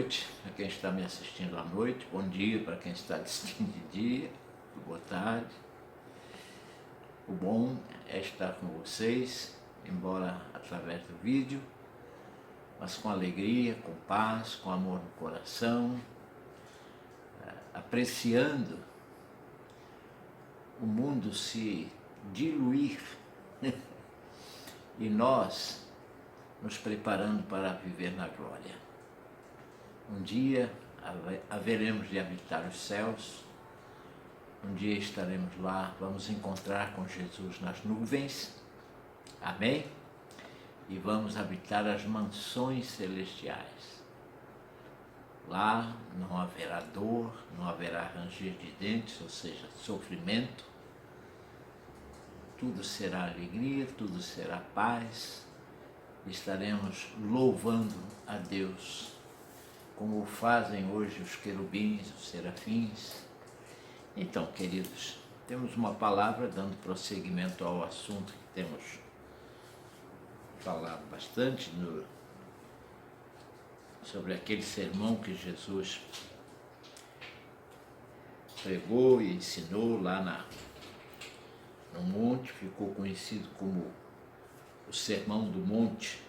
noite para quem está me assistindo à noite, bom dia para quem está assistindo de dia, boa tarde. O bom é estar com vocês, embora através do vídeo, mas com alegria, com paz, com amor no coração, apreciando o mundo se diluir e nós nos preparando para viver na glória. Um dia haveremos de habitar os céus, um dia estaremos lá, vamos encontrar com Jesus nas nuvens, amém? E vamos habitar as mansões celestiais. Lá não haverá dor, não haverá ranger de dentes, ou seja, sofrimento. Tudo será alegria, tudo será paz. Estaremos louvando a Deus, como fazem hoje os querubins, os serafins. Então, queridos, temos uma palavra dando prosseguimento ao assunto que temos falado bastante sobre aquele sermão que Jesus pregou e ensinou lá no monte, ficou conhecido como o Sermão do Monte,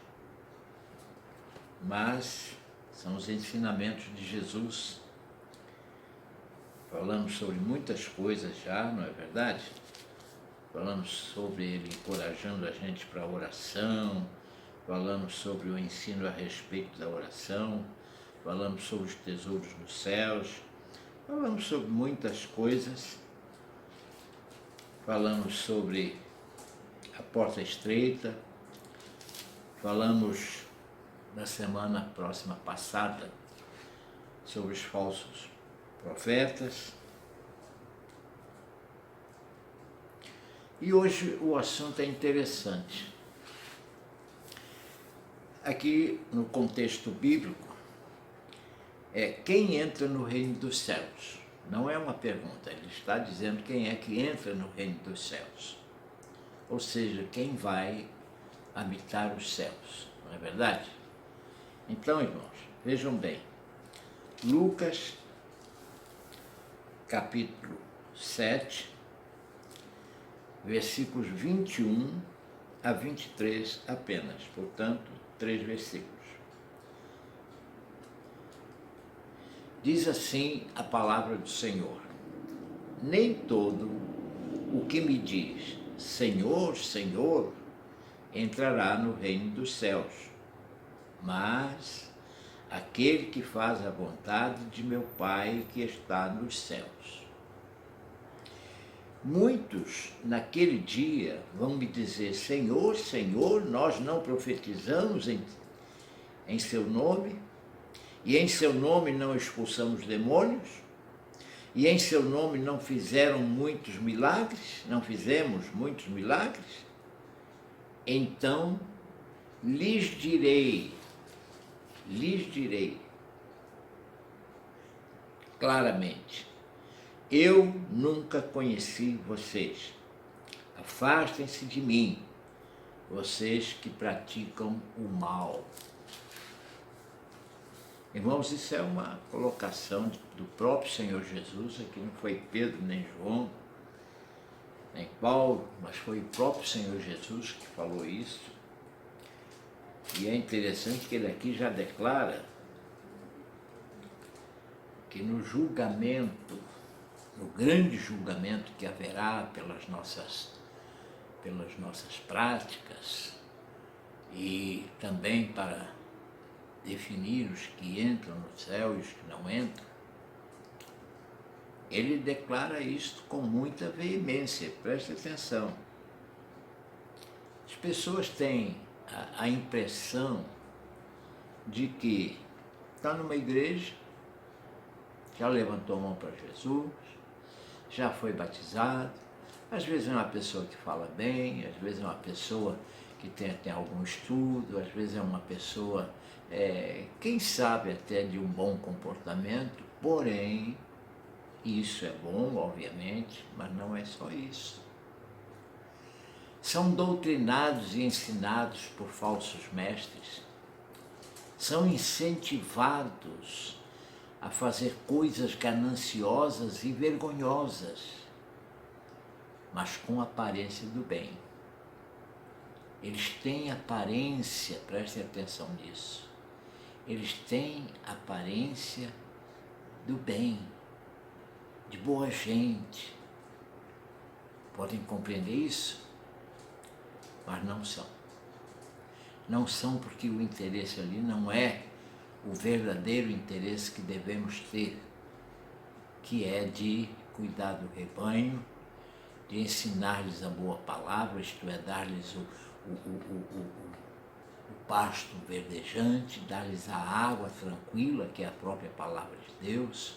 mas são os ensinamentos de Jesus. Falamos sobre muitas coisas já, não é verdade? Falamos sobre ele encorajando a gente para a oração, falamos sobre o ensino a respeito da oração, falamos sobre os tesouros nos céus, falamos sobre muitas coisas, falamos sobre a porta estreita, falamos na semana próxima passada sobre os falsos profetas. E hoje o assunto é interessante. Aqui no contexto bíblico, é quem entra no reino dos céus. Não é uma pergunta, ele está dizendo quem é que entra no reino dos céus. Ou seja, quem vai habitar os céus, não é verdade? Então, irmãos, vejam bem, Lucas, capítulo 7, versículos 21 a 23 apenas, portanto, 3 versículos. Diz assim a palavra do Senhor: nem todo o que me diz Senhor, Senhor, entrará no reino dos céus, mas aquele que faz a vontade de meu Pai que está nos céus. Muitos naquele dia vão me dizer: Senhor, Senhor, nós não profetizamos em seu nome, e em seu nome não expulsamos demônios, e em seu nome não fizeram muitos milagres, não fizemos muitos milagres? Então lhes direi claramente: eu nunca conheci vocês. Afastem-se de mim, vocês que praticam o mal. Irmãos, isso é uma colocação do próprio Senhor Jesus. Aqui não foi Pedro, nem João, nem Paulo, mas foi o próprio Senhor Jesus que falou isso. E é interessante que ele aqui já declara que no julgamento, no grande julgamento que haverá pelas nossas práticas, e também para definir os que entram no céu e os que não entram, ele declara isto com muita veemência. Preste atenção. As pessoas têm a impressão de que está numa igreja, já levantou a mão para Jesus, já foi batizado, às vezes é uma pessoa que fala bem, às vezes é uma pessoa que tem algum estudo, às vezes é uma pessoa, quem sabe até de um bom comportamento, porém, isso é bom, obviamente, mas não é só isso. São doutrinados e ensinados por falsos mestres, são incentivados a fazer coisas gananciosas e vergonhosas, mas com aparência do bem. Eles têm aparência, prestem atenção nisso, eles têm aparência do bem, de boa gente. Podem compreender isso? Mas não são. Não são porque o interesse ali não é o verdadeiro interesse que devemos ter, que é de cuidar do rebanho, de ensinar-lhes a boa palavra, isto é, dar-lhes o pasto verdejante, dar-lhes a água tranquila, que é a própria palavra de Deus,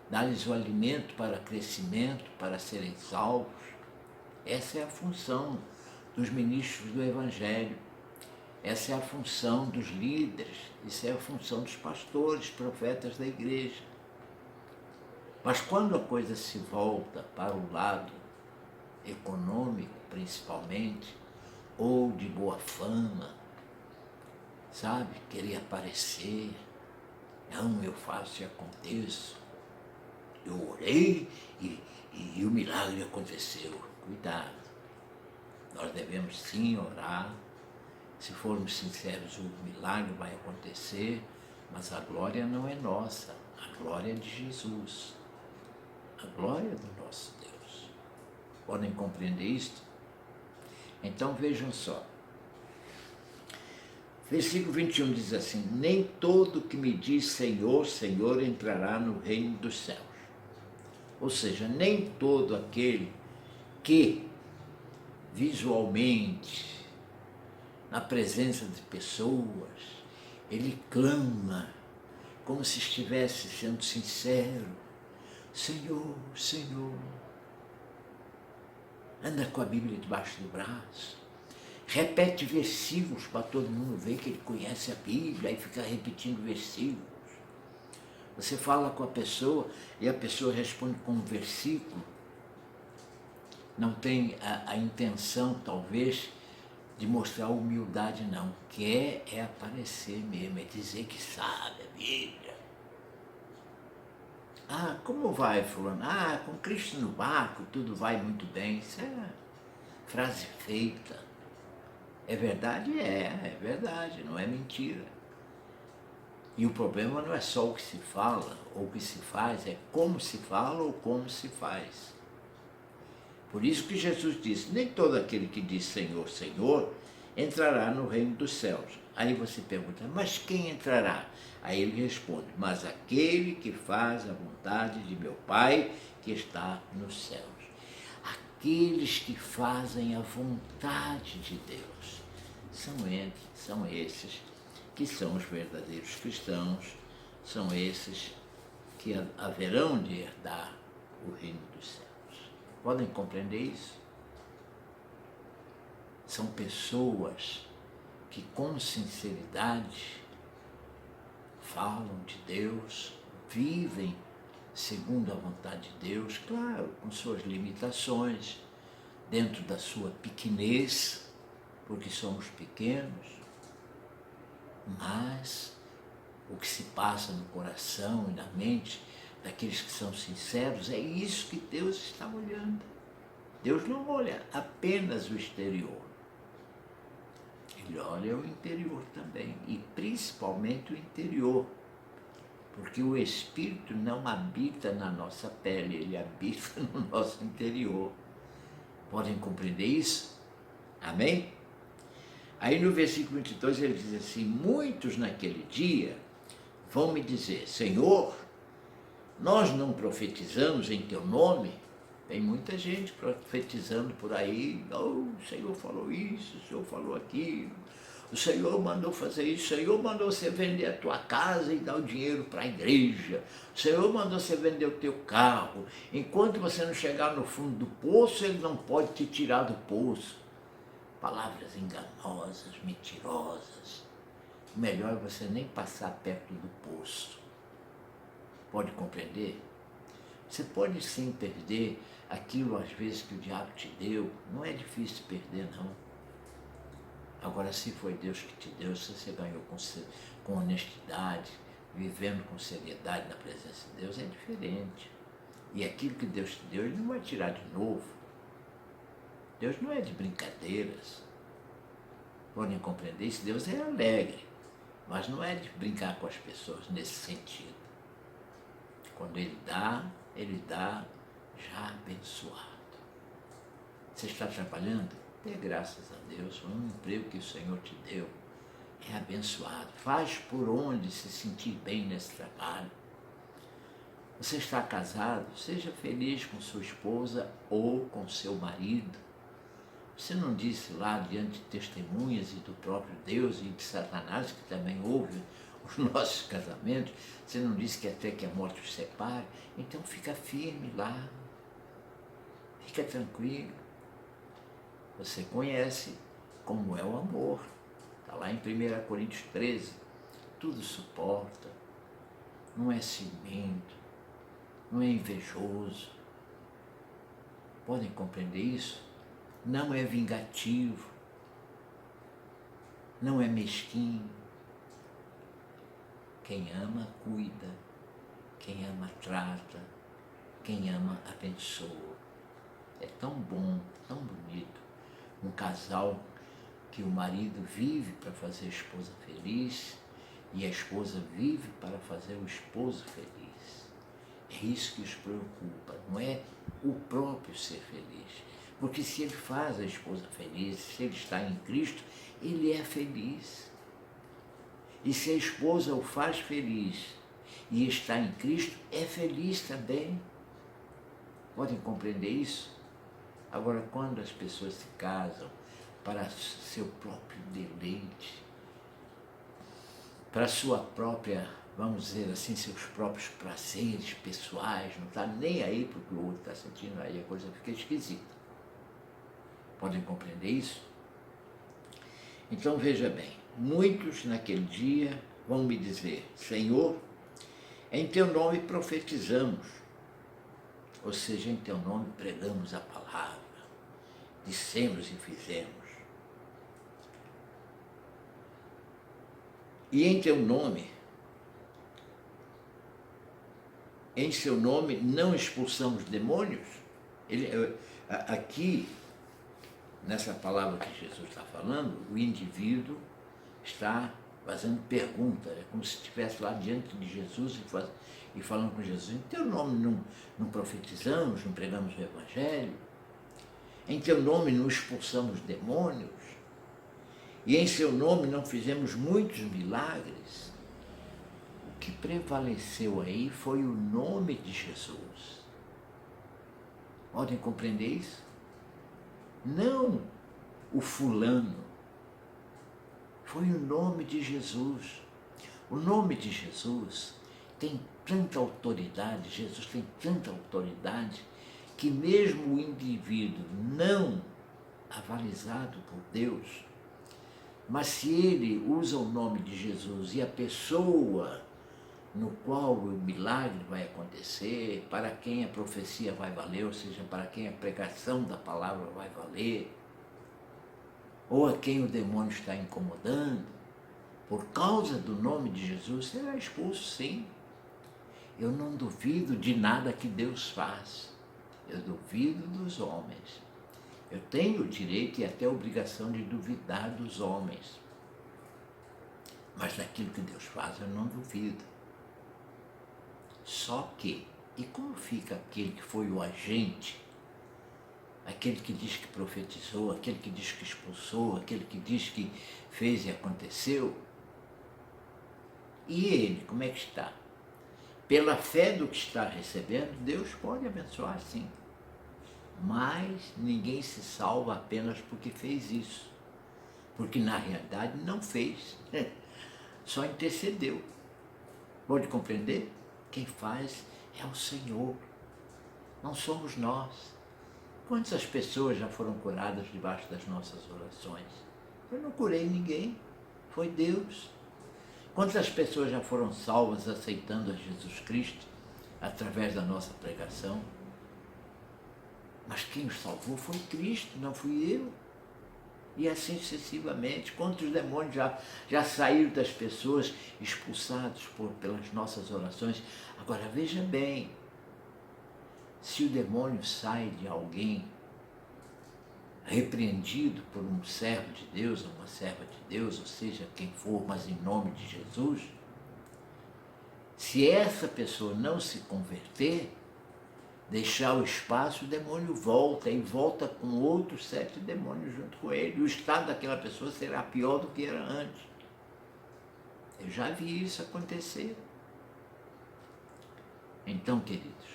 dar-lhes o alimento para crescimento, para serem salvos. Essa é a função dos ministros do Evangelho, essa é a função dos líderes, isso é a função dos pastores, profetas da igreja. Mas quando a coisa se volta para o lado econômico, principalmente, ou de boa fama, sabe, querer aparecer, não, eu faço e aconteço, eu orei e o milagre aconteceu. Cuidado, nós devemos sim orar, se formos sinceros o milagre vai acontecer, mas a glória não é nossa, a glória é de Jesus, a glória é do nosso Deus. Podem compreender isto? Então vejam só, versículo 21 diz assim: nem todo que me diz Senhor, Senhor entrará no reino dos céus. Ou seja, nem todo aquele que visualmente, na presença de pessoas, ele clama como se estivesse sendo sincero: Senhor, Senhor. Anda com a Bíblia debaixo do braço, repete versículos para todo mundo ver que ele conhece a Bíblia, aí fica repetindo versículos. Você fala com a pessoa e a pessoa responde com um versículo, não tem a intenção, talvez, de mostrar humildade, não. Quer é aparecer mesmo, é dizer que sabe a Bíblia. Ah, como vai, fulano? Ah, com Cristo no barco, tudo vai muito bem. Isso é frase feita. É verdade? É verdade, não é mentira. E o problema não é só o que se fala ou o que se faz, é como se fala ou como se faz. Por isso que Jesus disse: nem todo aquele que diz Senhor, Senhor, entrará no reino dos céus. Aí você pergunta: mas quem entrará? Aí ele responde: mas aquele que faz a vontade de meu Pai que está nos céus. Aqueles que fazem a vontade de Deus são esses que são os verdadeiros cristãos, são esses que haverão de herdar o reino dos céus. Podem compreender isso? São pessoas que com sinceridade falam de Deus, vivem segundo a vontade de Deus, claro, com suas limitações, dentro da sua pequenez, porque somos pequenos, mas o que se passa no coração e na mente daqueles que são sinceros, é isso que Deus está olhando. Deus não olha apenas o exterior, Ele olha o interior também, e principalmente o interior, porque o Espírito não habita na nossa pele, ele habita no nosso interior. Podem compreender isso? Amém? Aí no versículo 22 ele diz assim: muitos naquele dia vão me dizer, Senhor, nós não profetizamos em teu nome? Tem muita gente profetizando por aí: oh, o Senhor falou isso, o Senhor falou aquilo, o Senhor mandou fazer isso, o Senhor mandou você vender a tua casa e dar o dinheiro para a igreja, o Senhor mandou você vender o teu carro, enquanto você não chegar no fundo do poço, Ele não pode te tirar do poço. Palavras enganosas, mentirosas. O melhor é você nem passar perto do poço. Pode compreender? Você pode sim perder aquilo às vezes que o diabo te deu, não é difícil perder não. Agora, se foi Deus que te deu, se você ganhou com honestidade, vivendo com seriedade na presença de Deus, é diferente. E aquilo que Deus te deu, Ele não vai tirar de novo. Deus não é de brincadeiras. Podem compreender isso? Deus é alegre, mas não é de brincar com as pessoas nesse sentido. Quando Ele dá já abençoado. Você está trabalhando? Dê graças a Deus. Um emprego que o Senhor te deu é abençoado. Faz por onde se sentir bem nesse trabalho. Você está casado? Seja feliz com sua esposa ou com seu marido. Você não disse lá diante de testemunhas e do próprio Deus e de Satanás, que também ouve os nossos casamentos, você não disse que até que a morte os separe? Então fica firme lá, fica tranquilo. Você conhece como é o amor. Está lá em 1 Coríntios 13. Tudo suporta, não é ciumento, não é invejoso. Podem compreender isso? Não é vingativo, não é mesquinho. Quem ama, cuida. Quem ama, trata. Quem ama, abençoa. É tão bom, tão bonito. Um casal que o marido vive para fazer a esposa feliz e a esposa vive para fazer o esposo feliz. É isso que os preocupa, não é o próprio ser feliz. Porque se ele faz a esposa feliz, se ele está em Cristo, ele é feliz. E se a esposa o faz feliz e está em Cristo, é feliz também. Podem compreender isso? Agora, quando as pessoas se casam para seu próprio deleite, para sua própria, vamos dizer assim, seus próprios prazeres pessoais, não está nem aí para o que o outro está sentindo, aí a coisa fica esquisita. Podem compreender isso? Então veja bem, muitos naquele dia vão me dizer: Senhor, em teu nome profetizamos, ou seja, em teu nome pregamos a palavra, dissemos e fizemos. E em teu nome, em seu nome não expulsamos demônios? Aqui, nessa palavra que Jesus está falando, o indivíduo está fazendo pergunta, é como se estivesse lá diante de Jesus e falando com Jesus: em teu nome não profetizamos, não pregamos o Evangelho? Em teu nome não expulsamos demônios? E em seu nome não fizemos muitos milagres? O que prevaleceu aí foi o nome de Jesus. Podem compreender isso? Não o fulano. Foi o nome de Jesus. O nome de Jesus tem tanta autoridade, Jesus tem tanta autoridade, que mesmo o indivíduo não avalizado por Deus, mas se ele usa o nome de Jesus e a pessoa no qual o milagre vai acontecer, para quem a profecia vai valer, ou seja, para quem a pregação da palavra vai valer, ou a quem o demônio está incomodando, por causa do nome de Jesus, será expulso, sim. Eu não duvido de nada que Deus faz, eu duvido dos homens. Eu tenho o direito e até a obrigação de duvidar dos homens, mas daquilo que Deus faz eu não duvido. Só que, e como fica aquele que foi o agente, aquele que diz que profetizou, aquele que diz que expulsou, aquele que diz que fez e aconteceu? E ele, como é que está? Pela fé do que está recebendo, Deus pode abençoar, sim. Mas ninguém se salva apenas porque fez isso. Porque na realidade não fez, só intercedeu. Pode compreender? Quem faz é o Senhor, não somos nós. Quantas pessoas já foram curadas debaixo das nossas orações? Eu não curei ninguém, foi Deus. Quantas pessoas já foram salvas aceitando a Jesus Cristo através da nossa pregação? Mas quem os salvou foi Cristo, não fui eu. E assim sucessivamente. Quantos demônios já saíram das pessoas expulsados pelas nossas orações? Agora veja bem, se o demônio sai de alguém repreendido por um servo de Deus, uma serva de Deus, ou seja, quem for, mas em nome de Jesus, se essa pessoa não se converter, deixar o espaço, o demônio volta e volta com outros 7 demônios junto com ele. E o estado daquela pessoa será pior do que era antes. Eu já vi isso acontecer. Então, queridos,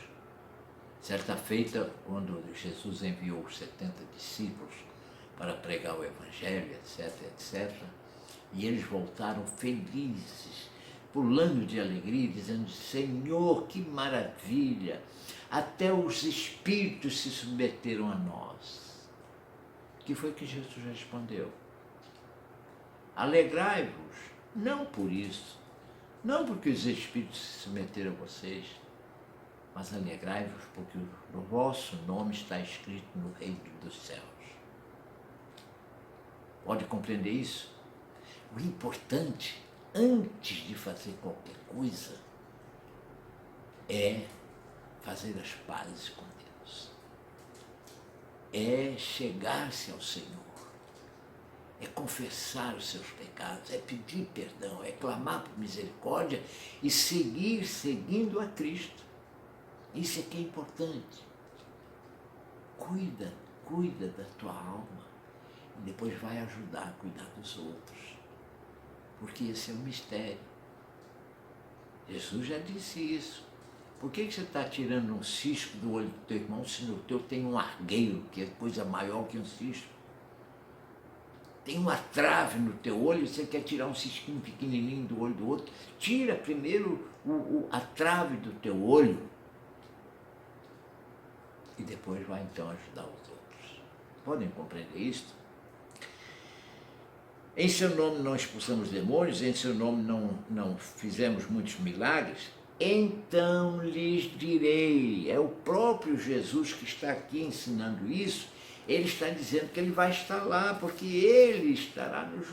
certa feita, quando Jesus enviou os 70 discípulos para pregar o Evangelho, etc., etc., e eles voltaram felizes, pulando de alegria, dizendo: Senhor, que maravilha! Até os espíritos se submeteram a nós. Que foi que Jesus respondeu? Alegrai-vos, não por isso, não porque os espíritos se submeteram a vocês, mas alegrai-vos porque o vosso nome está escrito no reino dos céus. Pode compreender isso? O importante, antes de fazer qualquer coisa, é fazer as pazes com Deus. É chegar-se ao Senhor. É confessar os seus pecados, é pedir perdão, é clamar por misericórdia e seguir seguindo a Cristo. Isso é que é importante. Cuida da tua alma e depois vai ajudar a cuidar dos outros. Porque esse é o mistério. Jesus já disse isso. Por que você está tirando um cisco do olho do teu irmão se no teu tem um argueiro, que é coisa maior que um cisco? Tem uma trave no teu olho e você quer tirar um cisquinho pequenininho do olho do outro? Tira primeiro a trave do teu olho e depois vai então ajudar os outros. Podem compreender isso? Em seu nome não expulsamos demônios, em seu nome não fizemos muitos milagres. Então lhes direi, é o próprio Jesus que está aqui ensinando isso, ele está dizendo que ele vai estar lá, porque ele estará nos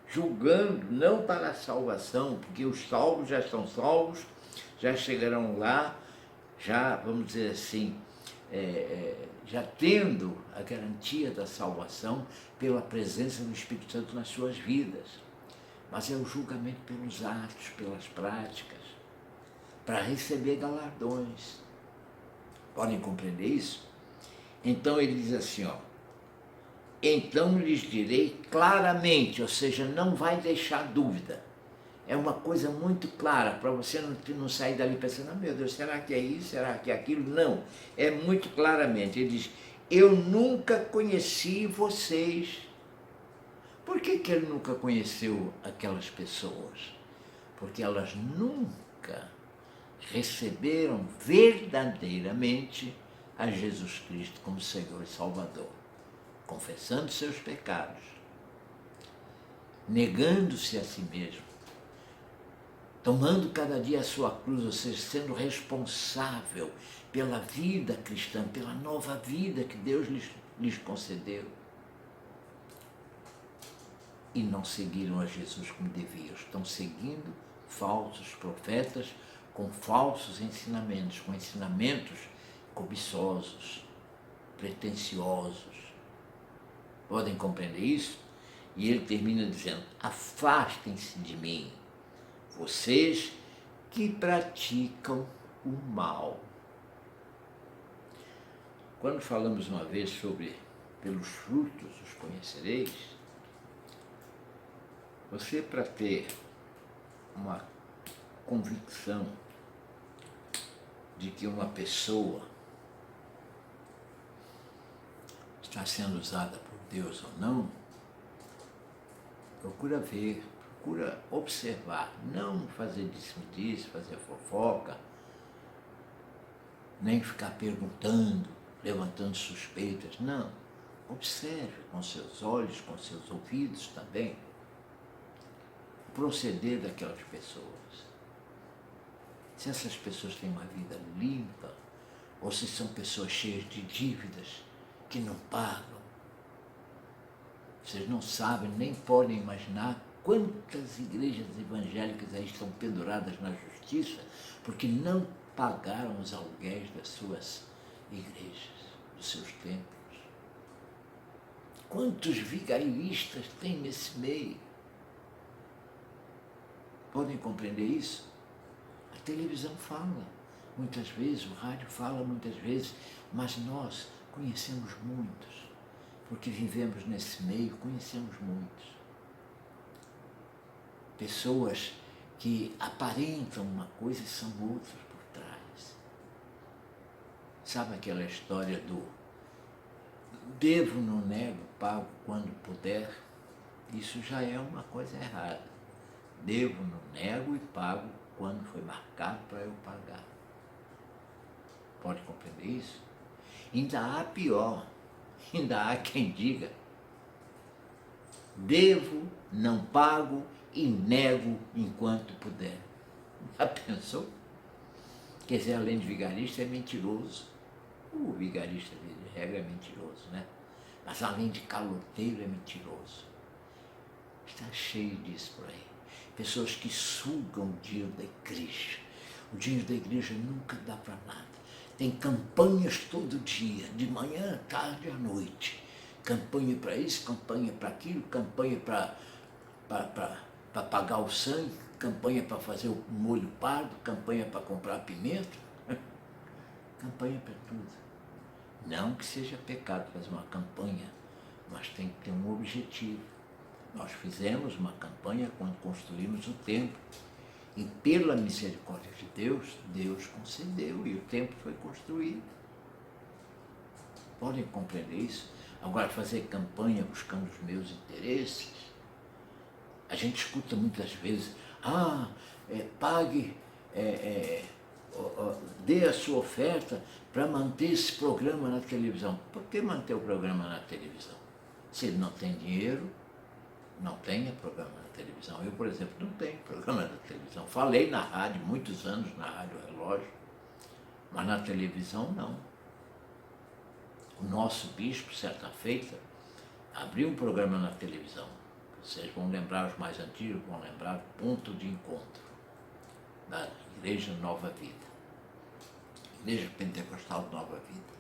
julgando não para a salvação, porque os salvos já estão salvos, já chegarão lá, já, vamos dizer assim, já tendo a garantia da salvação pela presença do Espírito Santo nas suas vidas. Mas é o julgamento pelos atos, pelas práticas, para receber galardões. Podem compreender isso? Então ele diz assim, então lhes direi claramente, ou seja, não vai deixar dúvida. É uma coisa muito clara, para você não sair dali pensando, meu Deus, será que é isso, será que é aquilo? Não, é muito claramente. Ele diz, eu nunca conheci vocês. Por que ele nunca conheceu aquelas pessoas? Porque elas nunca receberam verdadeiramente a Jesus Cristo como Senhor e Salvador, confessando seus pecados, negando-se a si mesmo, tomando cada dia a sua cruz, ou seja, sendo responsável pela vida cristã, pela nova vida que Deus lhes concedeu. E não seguiram a Jesus como deviam. Estão seguindo falsos profetas com falsos ensinamentos, com ensinamentos cobiçosos, pretensiosos. Podem compreender isso? E ele termina dizendo, afastem-se de mim, vocês que praticam o mal. Quando falamos uma vez sobre pelos frutos os conhecereis, você, para ter uma convicção de que uma pessoa está sendo usada por Deus ou não, procura ver, procura observar, não fazer disse-me-disse, fazer fofoca, nem ficar perguntando, levantando suspeitas, não. Observe com seus olhos, com seus ouvidos também, o proceder daquelas pessoas. Se essas pessoas têm uma vida limpa, ou se são pessoas cheias de dívidas, que não pagam, Vocês não sabem, nem podem imaginar quantas igrejas evangélicas aí estão penduradas na justiça porque não pagaram os aluguéis das suas igrejas, dos seus templos. Quantos vigaristas tem nesse meio? Podem compreender isso? A televisão fala muitas vezes, o rádio fala muitas vezes, mas nós conhecemos muitos, porque vivemos nesse meio, conhecemos muitos. Pessoas que aparentam uma coisa e são outras por trás. Sabe aquela história do devo, não nego, pago quando puder? Isso já é uma coisa errada. Devo, não nego e pago quando foi marcado para eu pagar. Pode compreender isso? Ainda há pior, ainda há quem diga devo, não pago e nego enquanto puder. Já pensou? Quer dizer, além de vigarista, é mentiroso. O vigarista, de regra, é mentiroso, né? Mas além de caloteiro, é mentiroso. Está cheio disso por aí. Pessoas que sugam o dinheiro da igreja. O dinheiro da igreja nunca dá para nada. Tem campanhas todo dia, de manhã, tarde, à noite. Campanha para isso, campanha para aquilo, campanha para pagar o sangue, campanha para fazer o molho pardo, campanha para comprar pimenta, campanha para tudo. Não que seja pecado fazer uma campanha, mas tem que ter um objetivo. Nós fizemos uma campanha quando construímos o templo e pela misericórdia de Deus, Deus concedeu e o templo foi construído. Podem compreender isso? Agora, fazer campanha buscando os meus interesses, a gente escuta muitas vezes, pague, dê a sua oferta para manter esse programa na televisão. Por que manter o programa na televisão? Se ele não tem dinheiro, não tenha programa na televisão. Eu, por exemplo, não tenho programa na televisão. Falei na rádio, muitos anos na Rádio Relógio, mas na televisão não. O nosso bispo, certa feita, abriu um programa na televisão. Vocês vão lembrar, os mais antigos vão lembrar o Ponto de Encontro da Igreja Nova Vida, Igreja Pentecostal Nova Vida.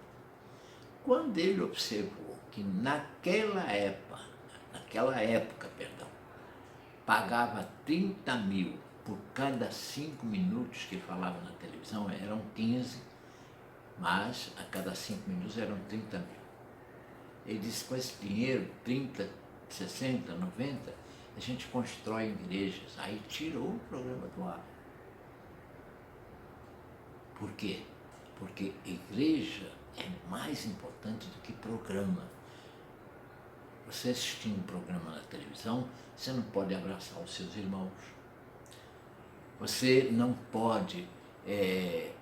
Quando ele observou que naquela época, pagava 30 mil por cada 5 minutos que falava na televisão, eram 15, mas a cada 5 minutos eram 30 mil. Ele disse, com esse dinheiro, 30, 60, 90, a gente constrói igrejas. Aí tirou o programa do ar. Por quê? Porque igreja é mais importante do que programa. Você assistindo um programa na televisão, você não pode abraçar os seus irmãos. Você não pode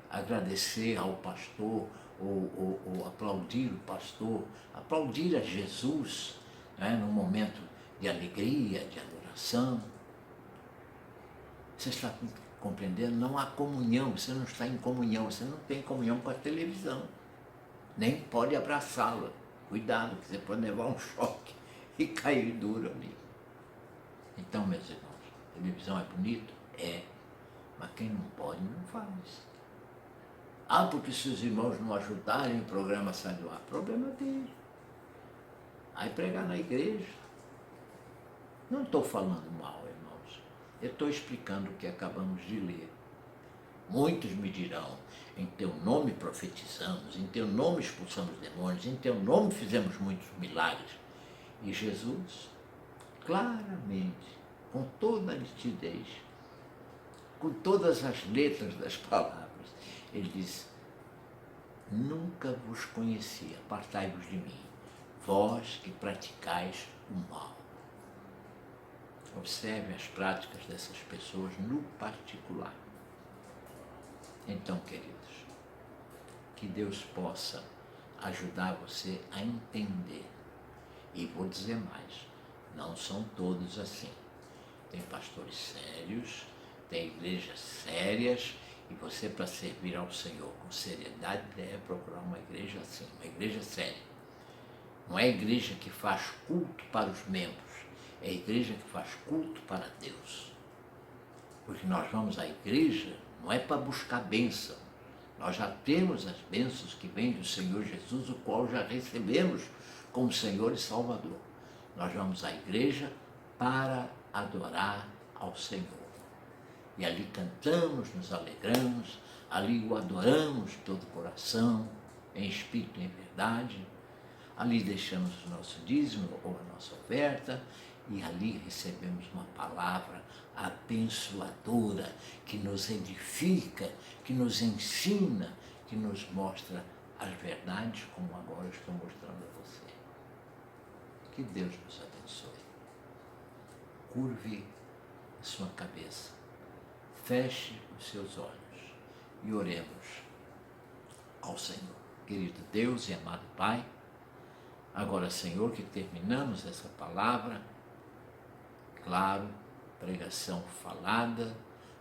agradecer ao pastor ou aplaudir o pastor, aplaudir a Jesus, né, num momento de alegria, de adoração. Você está compreendendo? Não há comunhão, você não está em comunhão, você não tem comunhão com a televisão, nem pode abraçá-la. Cuidado, que você pode levar um choque e cair duro ali. Então, meus irmãos, a televisão é bonito? É, mas quem não pode, não faz. Porque se os irmãos não ajudarem, o programa sai do ar. Problema dele. Aí pregar na igreja. Não estou falando mal, irmãos. Eu estou explicando o que acabamos de ler. Muitos me dirão, em teu nome profetizamos, em teu nome expulsamos demônios, em teu nome fizemos muitos milagres. E Jesus, claramente, com toda a nitidez, com todas as letras das palavras, ele diz, nunca vos conheci, apartai-vos de mim, vós que praticais o mal. Observe as práticas dessas pessoas no particular. Então, queridos, que Deus possa ajudar você a entender. E vou dizer mais, não são todos assim. Tem pastores sérios, tem igrejas sérias, e você, para servir ao Senhor com seriedade, deve procurar uma igreja assim, uma igreja séria. Não é a igreja que faz culto para os membros, é a igreja que faz culto para Deus. Porque nós vamos à igreja não é para buscar bênção. Nós já temos as bênçãos que vêm do Senhor Jesus, o qual já recebemos como Senhor e Salvador. Nós vamos à igreja para adorar ao Senhor. E ali cantamos, nos alegramos, ali o adoramos de todo o coração, em espírito e em verdade. Ali deixamos o nosso dízimo ou a nossa oferta e ali recebemos uma palavra abençoadora que nos edifica, que nos ensina, que nos mostra as verdades, como agora eu estou mostrando a você. Que Deus nos abençoe. Curve a sua cabeça, feche os seus olhos e oremos ao Senhor. Querido Deus e amado Pai, agora, Senhor, que terminamos essa palavra, claro, pregação falada,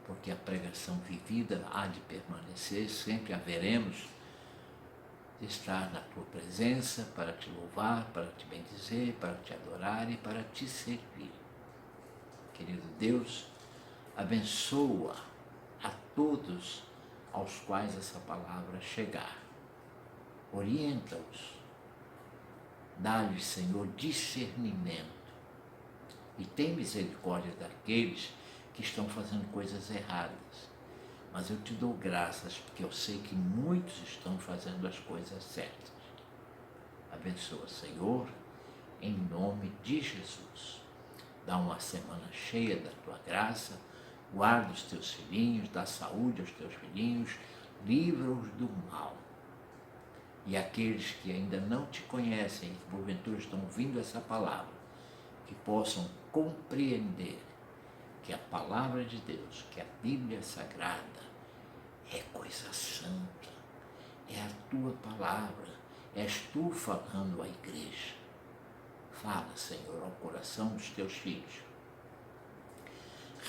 porque a pregação vivida há de permanecer, sempre haveremos de estar na Tua presença para Te louvar, para Te bendizer, para Te adorar e para Te servir. Querido Deus, abençoa a todos aos quais essa palavra chegar. Orienta-os. Dá-lhes, Senhor, discernimento e tem misericórdia daqueles que estão fazendo coisas erradas. Mas eu te dou graças porque eu sei que muitos estão fazendo as coisas certas. Abençoa, Senhor, em nome de Jesus. Dá uma semana cheia da Tua graça, guarda os Teus filhinhos, dá saúde aos Teus filhinhos, livra-os do mal. E aqueles que ainda não Te conhecem e porventura estão ouvindo essa palavra, que possam compreender que a palavra de Deus, que a Bíblia Sagrada, é coisa santa, é a Tua palavra, és Tu falando à igreja. Fala, Senhor, ao coração dos Teus filhos.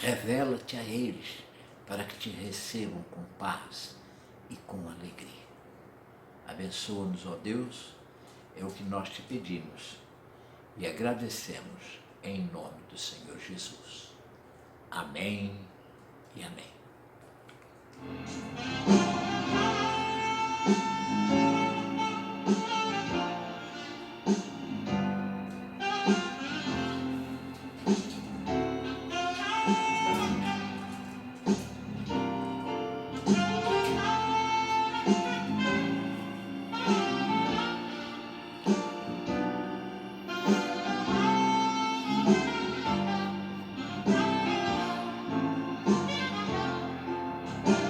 Revela-te a eles para que Te recebam com paz e com alegria. Abençoa-nos, ó Deus, é o que nós Te pedimos e agradecemos em nome do Senhor Jesus. Amém e amém.